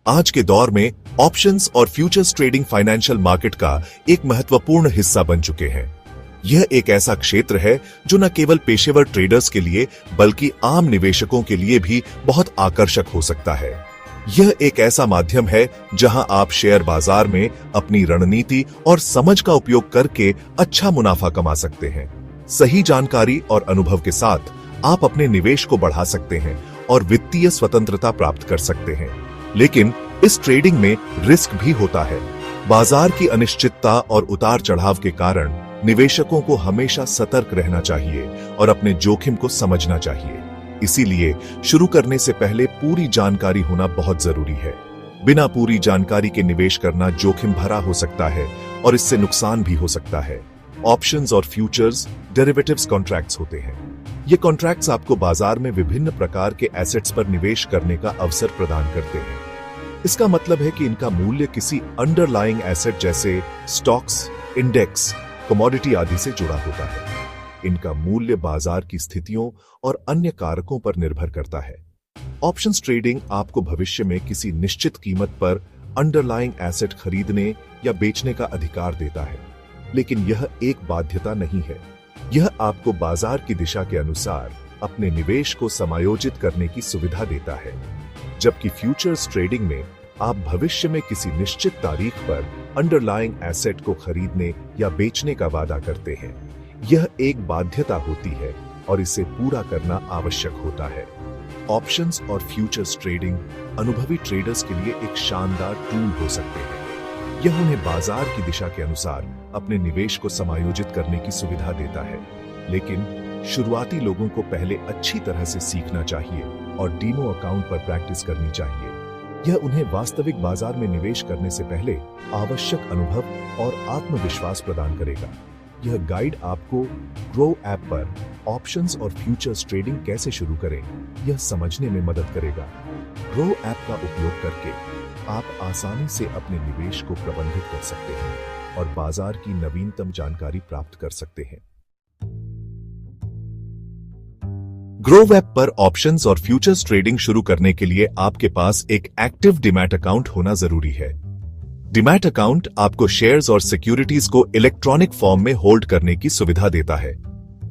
आज के दौर में ऑप्शंस और फ्यूचर्स ट्रेडिंग फाइनेंशियल मार्केट का एक महत्वपूर्ण हिस्सा बन चुके हैं। यह एक ऐसा क्षेत्र है जो न केवल पेशेवर ट्रेडर्स के लिए बल्कि आम निवेशकों के लिए भी बहुत आकर्षक हो सकता है। यह एक ऐसा माध्यम है जहां आप शेयर बाजार में अपनी रणनीति और समझ का उपयोग करके अच्छा मुनाफा कमा सकते हैं। सही जानकारी और अनुभव के साथ आप अपने निवेश को बढ़ा सकते हैं और वित्तीय स्वतंत्रता प्राप्त कर सकते हैं। लेकिन इस ट्रेडिंग में रिस्क भी होता है। बाजार की अनिश्चितता और उतार चढ़ाव के कारण निवेशकों को हमेशा सतर्क रहना चाहिए और अपने जोखिम को समझना चाहिए। इसीलिए शुरू करने से पहले पूरी जानकारी होना बहुत जरूरी है। बिना पूरी जानकारी के निवेश करना जोखिम भरा हो सकता है और इससे नुकसान भी हो सकता है। ऑप्शंस और फ्यूचर्स डेरिवेटिव्स कॉन्ट्रैक्ट्स होते हैं। ये कॉन्ट्रैक्ट्स आपको बाजार में विभिन्न प्रकार के एसेट्स पर निवेश करने का अवसर प्रदान करते हैं। इसका मतलब है कि इनका मूल्य किसी अंडरलाइंग एसेट जैसे स्टॉक्स, इंडेक्स, कमोडिटी आदि से जुड़ा होता है। इनका मूल्य बाजार की स्थितियों और अन्य कारकों पर निर्भर करता है। ऑप्शंस ट्रेडिंग आपको भविष्य में किसी निश्चित कीमत पर अंडरलाइंग एसेट खरीदने या बेचने का अधिकार देता है, लेकिन यह एक बाध्यता नहीं है। यह आपको बाजार की दिशा के अनुसार अपने निवेश को समायोजित करने की सुविधा देता है। जबकि फ्यूचर्स ट्रेडिंग में आप भविष्य में किसी निश्चित तारीख पर अंडरलाइंग एसेट को खरीदने या बेचने का वादा करते हैं। यह एक बाध्यता होती है और इसे पूरा करना आवश्यक होता है। ऑप्शंस और फ्यूचर्स ट्रेडिंग अनुभवी ट्रेडर्स के लिए एक शानदार टूल हो सकते हैं। यह उन्हें बाजार की दिशा के अनुसार अपने निवेश को समायोजित करने की सुविधा देता है। लेकिन शुरुआती लोगों को पहले अच्छी तरह से सीखना चाहिए और डीमो अकाउंट पर प्रैक्टिस करनी चाहिए। यह उन्हें वास्तविक बाजार में निवेश करने से पहले आवश्यक अनुभव और आत्मविश्वास प्रदान करेगा। यह गाइड आपको ग्रो ऐप पर ऑप्शंस और फ्यूचर्स ट्रेडिंग कैसे शुरू करें, यह समझने में मदद करेगा। ग्रो ऐप का उपयोग करके आप आसानी से अपने निवेश को प्रबंधित कर सकते हैं और बाजार की नवीनतम जानकारी प्राप्त कर सकते हैं। ग्रो ऐप पर ऑप्शंस और फ्यूचर्स ट्रेडिंग शुरू करने के लिए आपके पास एक एक्टिव डीमैट अकाउंट होना जरूरी है। डीमैट अकाउंट आपको शेयर्स और सिक्योरिटीज को इलेक्ट्रॉनिक फॉर्म में होल्ड करने की सुविधा देता है।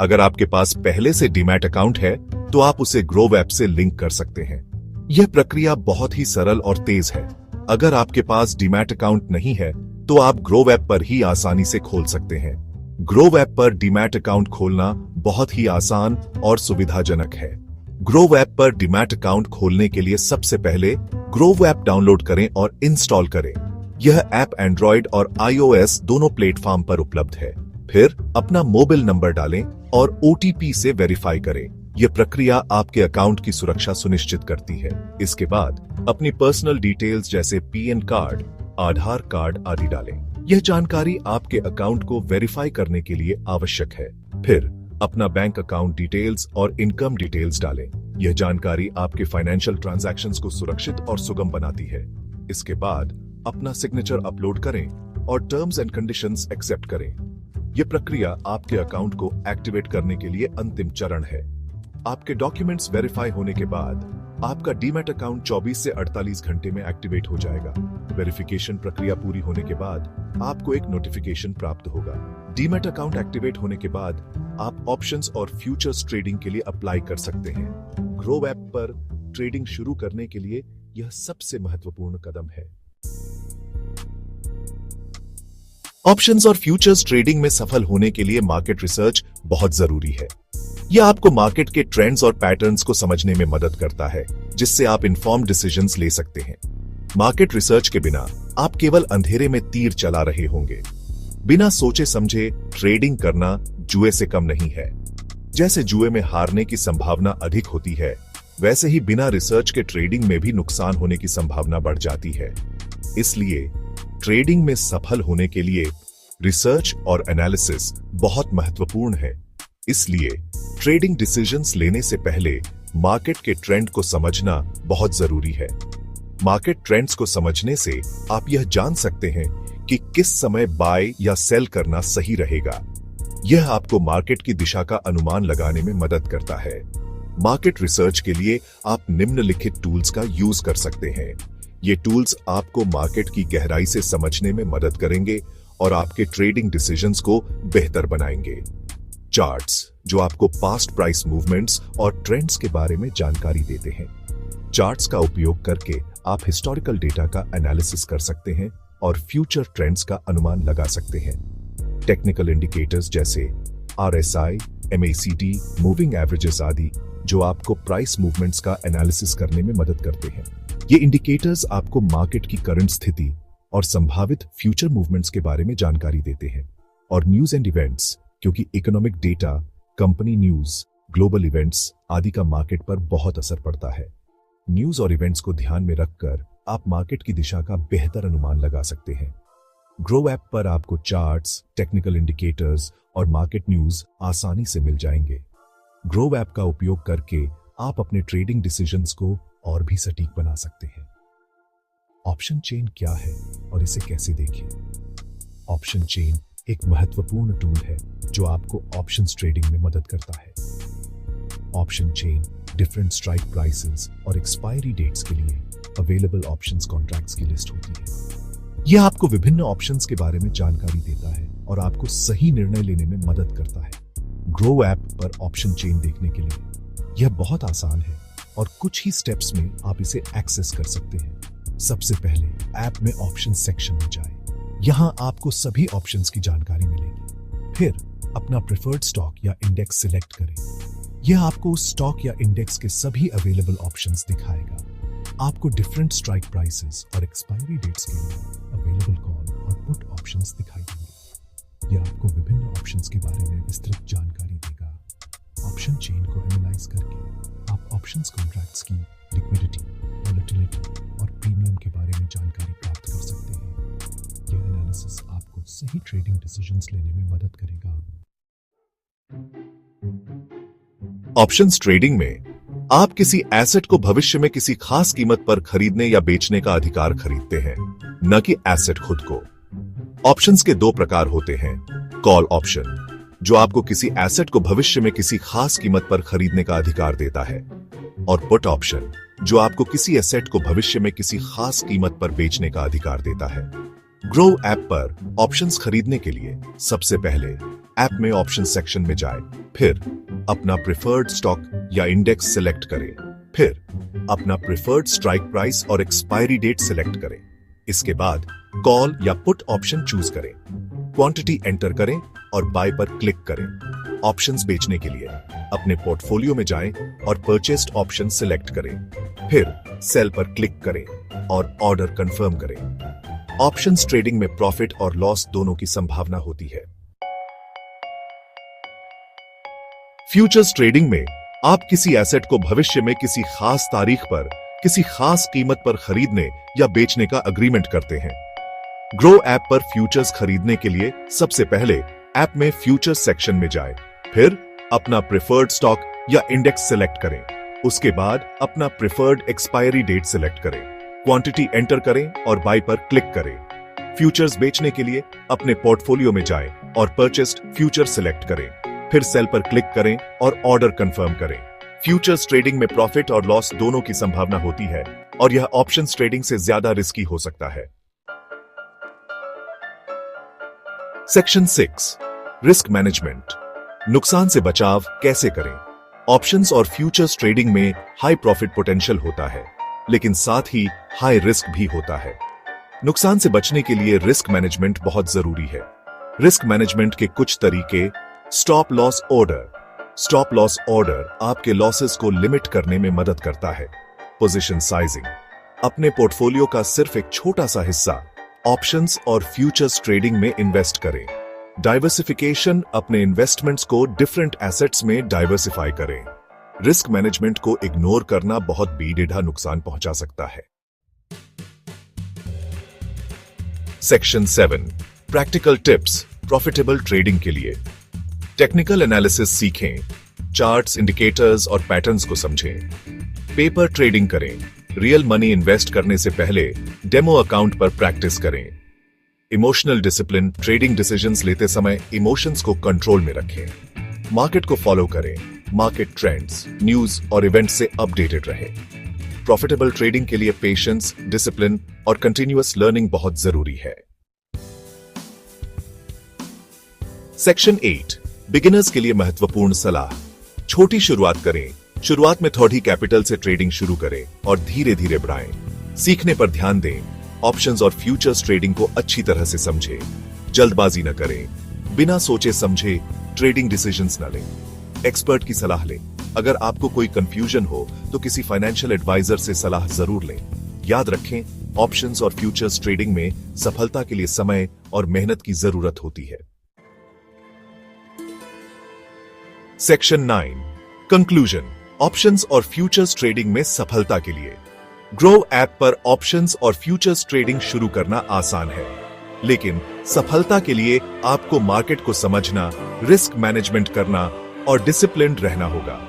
अगर आपके पास पहले से डीमैट अकाउंट है तो आप उसे ग्रो ऐप से लिंक कर सकते हैं। यह प्रक्रिया बहुत ही सरल और तेज है। अगर आपके पास डीमैट अकाउंट नहीं है तो आप ग्रो ऐप पर ही आसानी से खोल सकते हैं। ग्रो ऐप पर डीमैट अकाउंट खोलना बहुत ही आसान और सुविधाजनक है। ग्रो ऐप पर डीमैट अकाउंट खोलने के लिए सबसे पहले ग्रो ऐप डाउनलोड करें और इंस्टॉल करें। यह ऐप एंड्रॉइड और iOS दोनों प्लेटफॉर्म पर उपलब्ध है। फिर अपना मोबाइल नंबर डालें और OTP से वेरीफाई करें। यह प्रक्रिया आपके अकाउंट की सुरक्षा सुनिश्चित करती है। इसके बाद अपनी पर्सनल डिटेल्स जैसे PN कार्ड, आधार कार्ड आदि डालें। यह जानकारी आपके अकाउंट को वेरीफाई करने के लिए आवश्यक है। फिर अपना बैंक अकाउंट डिटेल्स और इनकम डिटेल्स डालें। यह जानकारी आपके फाइनेंशियल ट्रांजैक्शंस को सुरक्षित और सुगम बनाती है। इसके बाद अपना सिग्नेचर अपलोड करें और टर्म्स एंड कंडीशंस एक्सेप्ट करें। यह प्रक्रिया आपके अकाउंट को एक्टिवेट करने के लिए अंतिम चरण है। आपके डॉक्यूमेंट्स वेरीफाई होने के बाद आपका डीमैट अकाउंट 24 से 48 घंटे में एक्टिवेट हो जाएगा। वेरिफिकेशन प्रक्रिया पूरी होने के बाद आपको एक नोटिफिकेशन प्राप्त होगा। डीमैट अकाउंट एक्टिवेट होने के बाद आप ऑप्शंस और फ्यूचर्स ट्रेडिंग के लिए अप्लाई कर सकते हैं। ग्रो ऐप पर ट्रेडिंग शुरू करने के लिए यह सबसे महत्वपूर्ण कदम है। ऑप्शंस और फ्यूचर्स ट्रेडिंग में सफल होने के लिए मार्केट रिसर्च बहुत जरूरी है। यह आपको मार्केट के ट्रेंड्स और पैटर्न्स को समझने में मदद करता है, जिससे आप इन्फॉर्म्ड डिसीजंस ले सकते हैं। मार्केट रिसर्च के बिना आप केवल अंधेरे में तीर चला रहे होंगे। बिना सोचे समझे ट्रेडिंग करना जुए से कम नहीं है। जैसे जुए में हारने की संभावना अधिक होती है, वैसे ही बिना रिसर्च के ट्रेडिंग में भी नुकसान होने की संभावना बढ़ जाती है। इसलिए ट्रेडिंग में सफल होने के लिए रिसर्च और एनालिसिस बहुत महत्वपूर्ण है। इसलिए ट्रेडिंग डिसीजंस लेने से पहले मार्केट के ट्रेंड को समझना बहुत जरूरी है। मार्केट ट्रेंड्स को समझने से आप यह जान सकते हैं कि किस समय बाय या सेल करना सही रहेगा। यह आपको मार्केट की दिशा का अनुमान लगाने में मदद करता है। मार्केट रिसर्च के लिए आप निम्नलिखित टूल्स का यूज कर सकते हैं। ये टूल्स आपको मार्केट की गहराई से समझने में मदद करेंगे और आपके ट्रेडिंग डिसीजंस को बेहतर बनाएंगे। चार्ट्स, जो आपको पास्ट प्राइस मूवमेंट्स और ट्रेंड्स के बारे में जानकारी देते हैं। चार्ट्स का उपयोग करके आप हिस्टोरिकल डेटा का एनालिसिस कर सकते हैं और फ्यूचर ट्रेंड्स का अनुमान लगा सकते हैं। टेक्निकल इंडिकेटर्स जैसे RSI, MACD, मूविंग एवरेजेस आदि, जो आपको प्राइस मूवमेंट्स का एनालिसिस करने में मदद करते हैं। ये इंडिकेटर्स आपको मार्केट की करंट स्थिति और संभावित फ्यूचर मूवमेंट्स के बारे में जानकारी देते हैं। और न्यूज एंड इवेंट्स, क्योंकि economic data, company news, global events आदि का मार्केट पर बहुत असर पड़ता है। न्यूज और इवेंट्स को ध्यान में रखकर आप मार्केट की दिशा का बेहतर अनुमान लगा सकते हैं। ग्रो ऐप पर आपको चार्ट्स, टेक्निकल इंडिकेटर्स और मार्केट न्यूज आसानी से मिल जाएंगे। ग्रो ऐप का उपयोग करके आप अपने ट्रेडिंग डिसीजंस को और भी सटीक बना सकते हैं। ऑप्शन चेन क्या है और इसे कैसे देखें? ऑप्शन चेन एक महत्वपूर्ण टूल है जो आपको ऑप्शंस ट्रेडिंग में मदद करता है। Option chain different strike prices और एक्सपायरी डेट्स के लिए अवेलेबल ऑप्शंस कॉन्ट्रैक्ट्स की लिस्ट होती है। यह आपको विभिन्न ऑप्शंस के बारे में जानकारी देता है और आपको सही निर्णय लेने में मदद करता है। ग्रो ऐप पर ऑप्शन चेन देखने के लिए यह बहुत आसान है और कुछ ही स्टेप्स में आप इसे एक्सेस कर सकते हैं। सबसे पहले ऐप में ऑप्शन सेक्शन में जाएं। यहां आपको सभी ऑप्शंस की जानकारी मिलेगी। फिर अपना प्रेफर्ड स्टॉक या इंडेक्स सिलेक्ट करें। यह आपको उस स्टॉक या इंडेक्स के सभी अवेलेबल ऑप्शंस दिखाएगा। आपको डिफरेंट स्ट्राइक प्राइसेस और एक्सपायरी डेट्स के लिए अवेलेबल कॉल और पुट ऑप्शंस दिखाई देंगे। यह आपको विभिन्न ऑप्शंस के बारे में विस्तृत जानकारी देगा। ऑप्शन चेन को एनालाइज करके आप ऑप्शंस कॉन्ट्रैक्ट्स की लिक्विडिटी, वोलेटिलिटी और प्रीमियम के बारे में जानकारी प्राप्त कर सकते हैं। यह एनालिसिस आपको सही ट्रेडिंग डिसीजंस लेने में मदद करेगा। ऑप्शंस ट्रेडिंग में आप किसी एसेट को भविष्य में किसी खास कीमत पर खरीदने या बेचने का अधिकार खरीदते हैं, न कि एसेट खुद को। ऑप्शंस के दो प्रकार होते हैं। कॉल ऑप्शन, जो आपको किसी एसेट को भविष्य में किसी खास कीमत पर खरीदने का अधिकार देता है, और पुट ऑप्शन, जो आपको किसी एसेट को भविष्य में किसी खास कीमत पर बेचने का अधिकार देता है। ग्रो ऐप पर ऑप्शंस खरीदने के लिए सबसे पहले ऐप में ऑप्शन सेक्शन में जाएं, फिर अपना प्रेफर्ड स्टॉक या इंडेक्स सिलेक्ट करें, फिर अपना प्रेफर्ड स्ट्राइक प्राइस और एक्सपायरी डेट सिलेक्ट करें। इसके बाद कॉल या पुट ऑप्शन चूज करें, क्वांटिटी एंटर करें और बाय पर क्लिक करें। ऑप्शंस बेचने के लिए अपने पोर्टफोलियो में जाएं और परचेस्ड ऑप्शन सिलेक्ट करें, फिर सेल पर क्लिक करें और ऑर्डर कंफर्म करें। ऑप्शंस ट्रेडिंग में प्रॉफिट और लॉस दोनों की संभावना होती है। फ्यूचर्स ट्रेडिंग में आप किसी एसेट को भविष्य में किसी खास तारीख पर किसी खास कीमत पर खरीदने या बेचने का अग्रीमेंट करते हैं। ग्रो ऐप पर फ्यूचर्स खरीदने के लिए सबसे पहले ऐप में फ्यूचर्स सेक्शन में जाएं, फिर अपना प्रेफर्ड स्टॉक या इंडेक्स सिलेक्ट करें। उसके बाद अपना प्रेफर्ड एक्सपायरी डेट सिलेक्ट करें, क्वांटिटी एंटर करें और बाय पर क्लिक करें। फ्यूचर्स बेचने के लिए अपने पोर्टफोलियो में जाएं और परचेस्ड फ्यूचर सिलेक्ट करें, फिर सेल पर क्लिक करें और ऑर्डर कंफर्म करें। फ्यूचर्स ट्रेडिंग में प्रॉफिट और लॉस दोनों की संभावना होती है और यह ऑप्शंस ट्रेडिंग से ज्यादा रिस्की हो सकता है। Section 6, risk management. नुकसान से बचाव कैसे करें? ऑप्शंस और फ्यूचर्स ट्रेडिंग में हाई प्रॉफिट पोटेंशियल होता है, लेकिन साथ ही हाई रिस्क भी होता है। नुकसान से बचने के लिए रिस्क मैनेजमेंट बहुत जरूरी है। रिस्क मैनेजमेंट के कुछ तरीके: stop loss order. Stop loss order आपके लॉसेस को लिमिट करने में मदद करता है। पोजीशन साइजिंग, अपने पोर्टफोलियो का सिर्फ एक छोटा सा हिस्सा ऑप्शंस और फ्यूचर्स ट्रेडिंग में इन्वेस्ट करें। डाइवर्सिफिकेशन, अपने इन्वेस्टमेंट्स को डिफरेंट एसेट्स में डाइवर्सिफाई करें। रिस्क मैनेजमेंट को इग्नोर करना बहुत बेढिढा नुकसान पहुंचा सकता है। Section 7, practical tips profitable trading के लिए। टेक्निकल एनालिसिस सीखें, चार्ट्स, इंडिकेटर्स और पैटर्न्स को समझें। पेपर ट्रेडिंग करें। रियल मनी इन्वेस्ट करने से पहले डेमो अकाउंट पर प्रैक्टिस करें। इमोशनल डिसिप्लिन, ट्रेडिंग डिसीजंस लेते समय इमोशंस को कंट्रोल में रखें। मार्केट को फॉलो करें। मार्केट ट्रेंड्स, न्यूज और इवेंट्स से अपडेटेड रहें। प्रॉफिटेबल ट्रेडिंग के लिए पेशेंस, डिसिप्लिन और कंटिन्यूअस लर्निंग बहुत जरूरी है। सेक्शन 8 बिगिनर्स के लिए महत्वपूर्ण सलाह। छोटी शुरुआत करें। शुरुआत में थोड़ी कैपिटल से ट्रेडिंग शुरू करें और धीरे धीरे बढ़ाएं। सीखने पर ध्यान दें। ऑप्शंस और फ्यूचर्स ट्रेडिंग को अच्छी तरह से समझें। जल्दबाजी न करें। बिना सोचे समझे ट्रेडिंग डिसीजंस न लें। एक्सपर्ट की सलाह लें। अगर आपको कोई कंफ्यूजन हो तो किसी फाइनेंशियल एडवाइजर से सलाह जरूर लें। याद रखें, ऑप्शंस और फ्यूचर्स ट्रेडिंग में सफलता के लिए समय और मेहनत की जरूरत होती है। Section 9 conclusion. ऑप्शंस और फ्यूचर्स ट्रेडिंग में सफलता के लिए ग्रो ऐप पर ऑप्शंस और फ्यूचर्स ट्रेडिंग शुरू करना आसान है, लेकिन सफलता के लिए आपको मार्केट को समझना, रिस्क मैनेजमेंट करना और डिसिप्लिन्ड रहना होगा।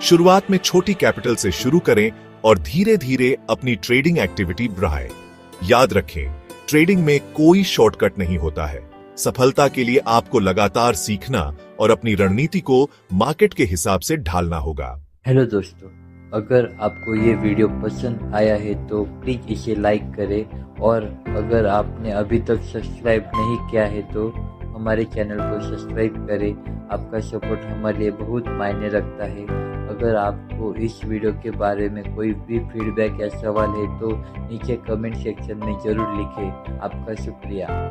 शुरुआत में छोटी कैपिटल से शुरू करें और धीरे धीरे अपनी ट्रेडिंग एक्टिविटी बढ़ाएं। याद रखें, ट्रेडिंग में कोई शॉर्टकट नहीं होता है। सफलता के लिए आपको लगातार सीखना और अपनी रणनीति को मार्केट के हिसाब से ढालना होगा। हेलो दोस्तों, अगर आपको ये वीडियो पसंद आया है तो प्लीज़ इसे लाइक करें, और अगर आपने अभी तक सब्सक्राइब नहीं किया है तो हमारे चैनल को सब्सक्राइब करें। आपका सपोर्ट हमारे लिए बहुत मायने रखता है। अगर आपको इस वीडियो के बारे में कोई भी फीडबैक या सवाल है तो नीचे कमेंट सेक्शन में ज़रूर लिखें। आपका शुक्रिया।